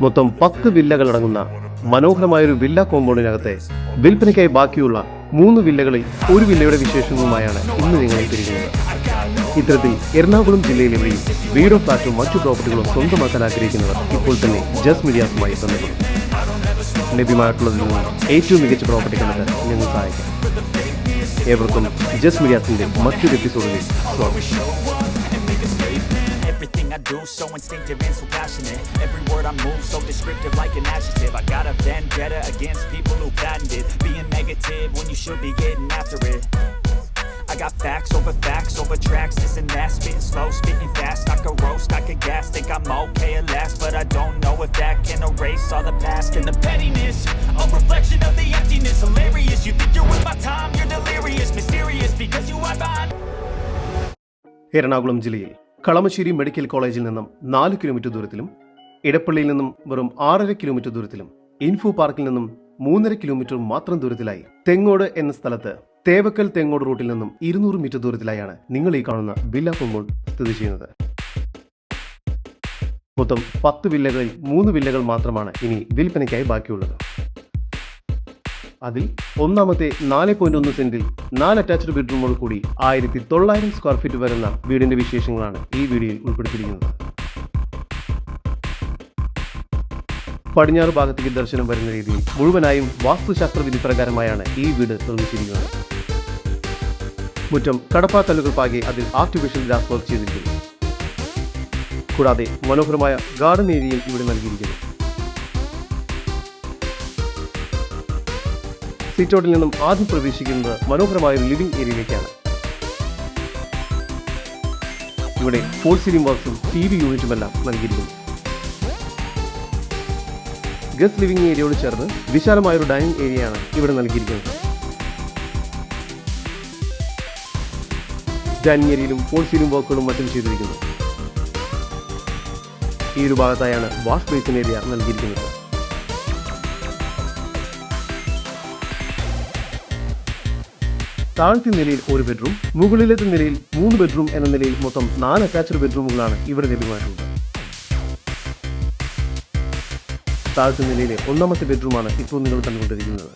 മൊത്തം 10 വില്ലകളടങ്ങുന്ന മനോഹരമായൊരു വില്ല കോമ്പൗണ്ടിനകത്തെ വിൽപ്പനയ്ക്കായി ബാക്കിയുള്ള 3 വില്ലകളിൽ ഒരു വില്ലയുടെ വിശേഷങ്ങളുമായാണ് ഇന്ന് നിങ്ങളെ തിരിക്കുന്നത്. ഇത്തരത്തിൽ എറണാകുളം ജില്ലയിലെവിടെയും വീടോ ഫ്ലാറ്റോ മറ്റു പ്രോപ്പർട്ടികളോ സ്വന്തമാക്കാൻ ആഗ്രഹിക്കുന്നവർ ഇപ്പോൾ തന്നെ ജസ്റ്റ് മീഡിയാസുമായി ബന്ധപ്പെടും. ലഭ്യമായിട്ടുള്ളതിൽ നിന്ന് ഏറ്റവും മികച്ച പ്രോപ്പർട്ടി കണ്ടെത്താൻ ഞങ്ങൾ സഹായിക്കാം. ഏവർക്കും ജസ്റ്റ് മീഡിയാസിന്റെ മറ്റൊരു എപ്പിസോഡിലേക്ക് സ്വാഗതം. Everything I do so instinctive and so passionate. Every word I move so descriptive like an adjective. I got a vendetta against people who patented being negative when you should be getting after it. I got facts over tracks, this and that, spitting slow, spitting fast. I could roast, I could gas, think I'm okay at last, but I don't know if that can erase all the past and the pettiness. A reflection of the emptiness, hilarious. You think you're with my time, you're delirious, mysterious because you are behind. Ernakulam ജില്ലയിൽ Kalamassery medical കോളേജിൽ നിന്നും 4 kilometre ദൂരത്തിലും, ഇടപ്പള്ളിയിൽ നിന്നും വെറും 6.5 kilometre ദൂരത്തിലും, info പാർക്കിൽ നിന്നും 3.5 kilometre മാത്രം ദൂരത്തിലായി തെങ്ങോട് എന്ന സ്ഥലത്ത് തേവക്കൽ തെങ്ങോട് റൂട്ടിൽ നിന്നും 200 മീറ്റർ ദൂരത്തിലായാണ് നിങ്ങൾ ഈ കാണുന്ന വില്ല കോമ്പൗണ്ട് സ്ഥിതി ചെയ്യുന്നത്. മൊത്തം 10 വില്ലകളിൽ 3 വില്ലകൾ മാത്രമാണ് ഇനി വിൽപ്പനയ്ക്കായി ബാക്കിയുള്ളത്. അതിൽ ഒന്നാമത്തെ 4.1 സെന്റിൽ 4 അറ്റാച്ച്ഡ് ബെഡ്റൂമോട് കൂടി 1900 സ്ക്വയർ ഫീറ്റ് വരുന്ന വീടിന്റെ വിശേഷങ്ങളാണ് ഈ വീഡിയോയിൽ ഉൾപ്പെടുത്തിയിരിക്കുന്നത്. പടിഞ്ഞാറ് ഭാഗത്തേക്ക് ദർശനം വരുന്ന രീതിയിൽ മുഴുവനായും വാസ്തുശാസ്ത്ര വിധി പ്രകാരമായാണ് ഈ വീട് നിർമ്മിച്ചിരിക്കുന്നത്. മുറ്റം കടപ്പാക്കല്ലുകൾ പാകി അതിൽ ആർട്ടിഫിഷ്യൽ ഗ്രാസ് വർക്ക് ചെയ്തിരിക്കുന്നു. കൂടാതെ മനോഹരമായ ഗാർഡൻ ഏരിയയും ഇവിടെ നൽകിയിരിക്കുന്നു. സിറ്റൗട്ടിൽ നിന്നും ആദ്യം പ്രവേശിക്കുന്നത് മനോഹരമായ ലിവിംഗ് ഏരിയയിലേക്കാണ്. ഇവിടെ ഫോൾ സീലിംഗ് വർക്ക്സും TV യൂണിറ്റുമെല്ലാം നൽകിയിരിക്കുന്നു. ഗസ്റ്റ് ലിവിംഗ് ഏരിയയോട് ചേർന്ന് വിശാലമായൊരു ഡൈനിങ് ഏരിയയാണ് ഇവിടെ നൽകിയിരിക്കുന്നത്. ഡൈനിങ് ഏരിയയിലും ഫോൾ സീലിംഗ് വർക്കുകളും മറ്റും ചെയ്തിരിക്കുന്നു. ഈ ഒരു ഭാഗത്തായാണ് വാഷ് ബേസിൻ ഏരിയ നൽകിയിരിക്കുന്നത്. താഴത്തെ നിലയിൽ 1 ബെഡ്റൂം, മുകളിലത്തെ നിലയിൽ 3 ബെഡ്റൂം എന്ന നിലയിൽ മൊത്തം 4 അറ്റാച്ച്ഡ് ബെഡ്റൂമുകളാണ് ഇവിടെ ലഭ്യമായിട്ടുള്ളത്. താഴത്തെ നിലയിലെ 1ാമത്തെ ബെഡ്റൂമാണ് ഇപ്പോൾ നിങ്ങൾ കണ്ടുകൊണ്ടിരിക്കുന്നത്.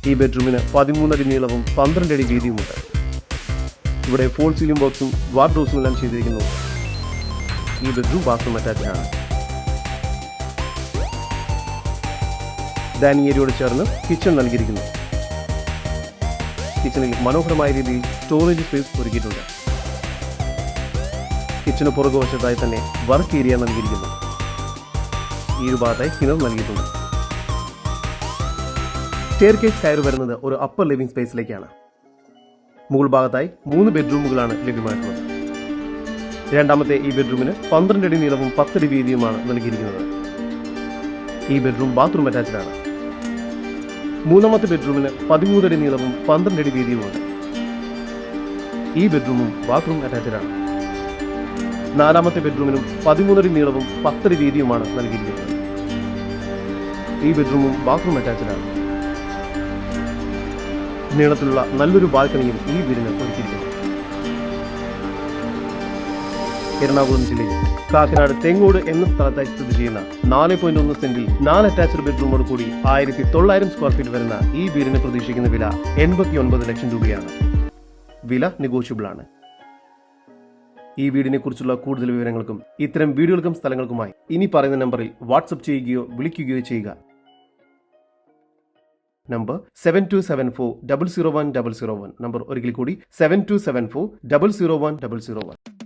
ഈ ബെഡ്റൂമിന് 13 അടി നീളവും 12 അടി വീതിയുമുണ്ട്. ഇവിടെ ഫോൾ സീലിംഗ് ബോക്സും വാർഡ്രോബ്സും എല്ലാം ചെയ്തിരിക്കുന്നു. ഈ ബെഡ്റൂം ബാത്റൂം അറ്റാച്ച്ഡ് ആണ്. ഡൈനിങ് ഏരിയയോട് ചേർന്ന് കിച്ചൺ നൽകിയിരിക്കുന്നു. കിച്ചണിൽ മനോഹരമായ രീതിയിൽ സ്റ്റോറേജ് സ്പേസ് ഒരുക്കിയിട്ടുണ്ട്. കിച്ചന് പുറകുവശത്തായി തന്നെ വർക്ക് ഏരിയ നൽകിയിരിക്കുന്നു. ഈ ഒരു ഭാഗത്തായി കിണർ നൽകിയിട്ടുണ്ട്. സ്റ്റെയർകേസ് കയറി വരുന്നത് ഒരു അപ്പർ ലിവിംഗ് സ്പേസിലേക്കാണ്. മുകൾ ഭാഗത്തായി 3 ബെഡ്റൂമുകളാണ് ലഭ്യമായിട്ടുള്ളത്. രണ്ടാമത്തെ ഈ ബെഡ്റൂമിന് 12 അടി നീളവും 10 അടി വീതിയുമാണ് നൽകിയിരിക്കുന്നത്. ഈ ബെഡ്റൂം ബാത്റൂം അറ്റാച്ച്ഡ് ആണ്. 3ാമത്തെ ബെഡ്റൂമിന് 13 അടി നീളവും 12 അടി വീതിയുമുണ്ട്. ഈ ബെഡ്റൂമും ബാത്റൂം അറ്റാച്ച്ഡ് ആണ്. 4ാമത്തെ ബെഡ്റൂമിനും 13 അടി നീളവും 10 അടി വീതിയുമാണ് നൽകിയിരിക്കുന്നത്. ഈ ബെഡ്റൂമും ബാത്റൂം അറ്റാച്ച്ഡ് ആണ്. നീളത്തിലുള്ള നല്ലൊരു ബാൽക്കണിയും ഈ വീടിന് ഒരുക്കിയിരിക്കുന്നു. എറണാകുളം ജില്ലയിൽ കാക്കനാട് തെങ്ങോട് എന്ന സ്ഥലത്തായി സ്ഥിതി ചെയ്യുന്ന 4.1 സെന്റിൽ 4 അറ്റാച്ച്ഡ് ബെഡ്റൂമോട് കൂടി 1900 സ്ക്വയർ ഫീറ്റ് വരുന്ന ഈ വീടിന് പ്രതീക്ഷിക്കുന്ന വില 89 ലക്ഷം രൂപയാണ്. വില നെഗോഷ്യബിൾ ആണ്. ഈ വീടിനെ കുറിച്ചുള്ള കൂടുതൽ വിവരങ്ങൾക്കും ഇത്തരം വീടുകൾക്കും സ്ഥലങ്ങൾക്കുമായി ഇനി പറയുന്ന നമ്പറിൽ വാട്സ്ആപ്പ് ചെയ്യുകയോ വിളിക്കുകയോ ചെയ്യുക. നമ്പർ 7274 001 001. നമ്പർ ഒരിക്കൽ കൂടി 7274 001 001.